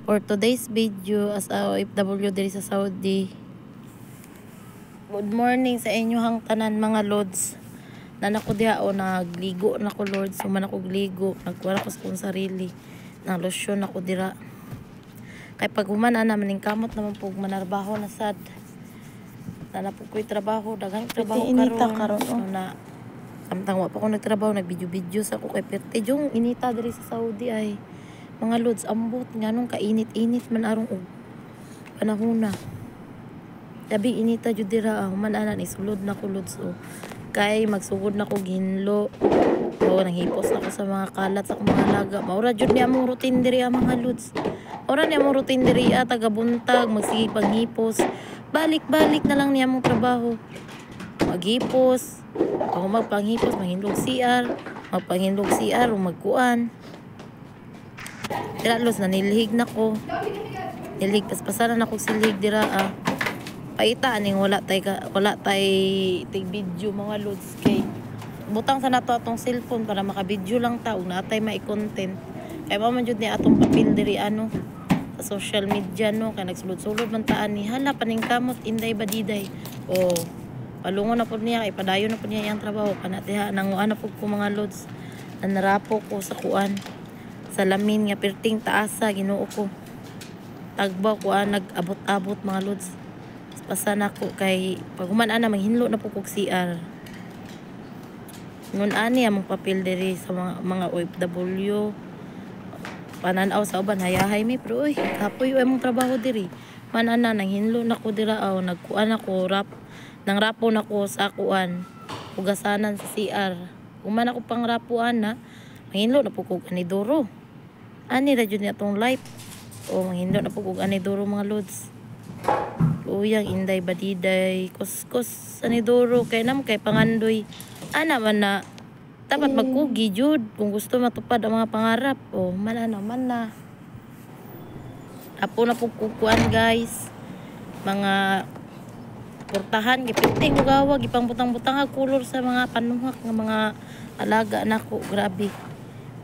For today's video as a OFW diri sa Saudi. Good morning sa inyong tanan mga lods. Nanako diha o nagligo nako lord, suman ako gligo, nagkuha ko sa kong sarili. Nang lotion ako dira. Kay pag human ana maning kamot naman pug manarbaho na sad. Nana po ko'y trabaho, dagang trabaho karon na samtang wa pa ko nagtrabaho, nag-video sa ako kay perte yung inita diri sa Saudi ay mga lods ambot nganong kainit-init man arong og panahon na. Labi inita jud dira human ana ni sulod na ko lods o kay magsugod na ko ginlo. O nanghipos na ko sa mga kalat sa mga laga. Maura jud ni among routine diri mga lods. Ora ni among routine diri taga buntag magsipag hipos. Balik-balik na lang ni among trabaho. Maghipos, ako magpanghipos, manghindog CR, magpanghindog CR o magkuan. Dira los na nilhig na ko. Nilhig paspasaran ako silhig dira paita aning wala tay tig video mga lods kay butang sa nato atong cellphone para maka-video lang ta ug natay mai-content. Kay mao man jud ni atong papel diri sa social media no kay nagsulod-sulod man taan ni hala paning kamot inday badiday. O palungon na pud niya kay padayon na pud niya iyang trabaho kana diha nanguan na pud ko mga lods. Nanarapo ko sa kuan salamin nga perting taasa Ginoo ko. Tagbaw ko nag-abot-abot mga lods. Pasan ako kay pag human ana manghinlo na po kog CR. Ngun ani among papel diri sa mga OFW. Pananaw sa uban hayahay mi pero oy kapoy among trabaho diri. Man ana nanghinlo na ko dira nagkuan ako nang rapo na ko sa kuan hugasanan sa CR. Human ako pang rapuan na manghinlo na po kog anidoro. Ani ra jud ni atong life. O manghinlo na po kog anidoro mga lods. Uyang inday badiday kuskus anidoro kay nam kay pangandoy ana man na dapat magkugi jud kung gusto matupad ang mga pangarap o man na apo na po kukuan guys mga portahan gipinting ugawag ipang butang-butang kulor sa mga panuhak nga mga alaga nako grabe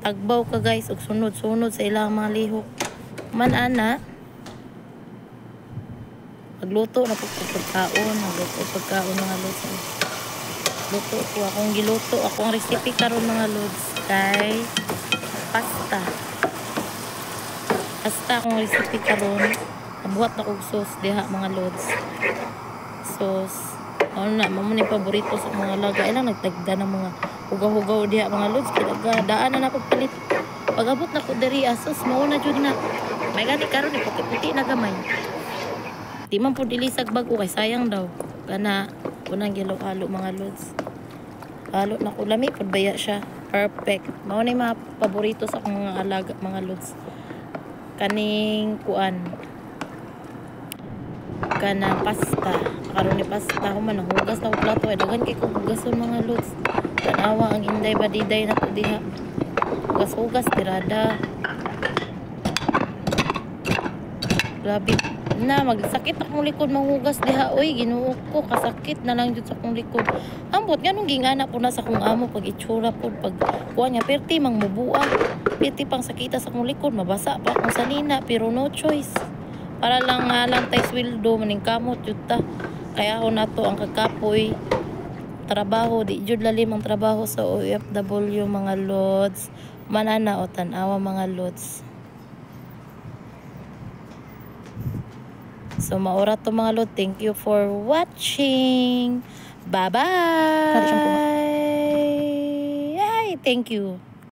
tagbaw ka guys og sunod-sunod sa ilang mga lihok man ana magluto na po pagkaon mga lods. Luto ko akong giluto akong recipe karon mga lods kay pasta akong recipe karon nabuhat na kog sauce diha mga lods. Sauce na mamo ni paborito sa mga laga ilang nagtagda ng mga hugaw-hugaw diha mga lods kay daan na pagpalit pag abot na ko diri sauce mao na jud na may gani karon ni puti na gamay. Di man po dilisag bago kay sayang daw. Kana unang gilo-halo mga lods. Halo na ko lami pud baya siya. Perfect. Mao na mga paborito sa akong mga alaga mga lods. Kaning kuan. Kana pasta. Karon ni pasta human hugas na ko plato ay daghan kay ko hugason mga lods. Tanawa ang inday badiday na ko diha. Hugas-hugas tirada. Grabe na magsakit akong likod manghugas diha oy Ginoo ko kasakit na lang jud sa akong likod ambot ganung gingana po na sa akong amo pag itsura pod pag kuan niya perti mang mubuang perti pang sakita sa akong likod mabasa pa akong sanina pero no choice para lang tay sweldo maning kamot jud ta kaya ako nato ang kakapoy trabaho di jud lalim ang trabaho sa OFW mga lods manana o tan-awa mga lods. So, maura to mga lod. Thank you for watching. Bye-bye. Thank you.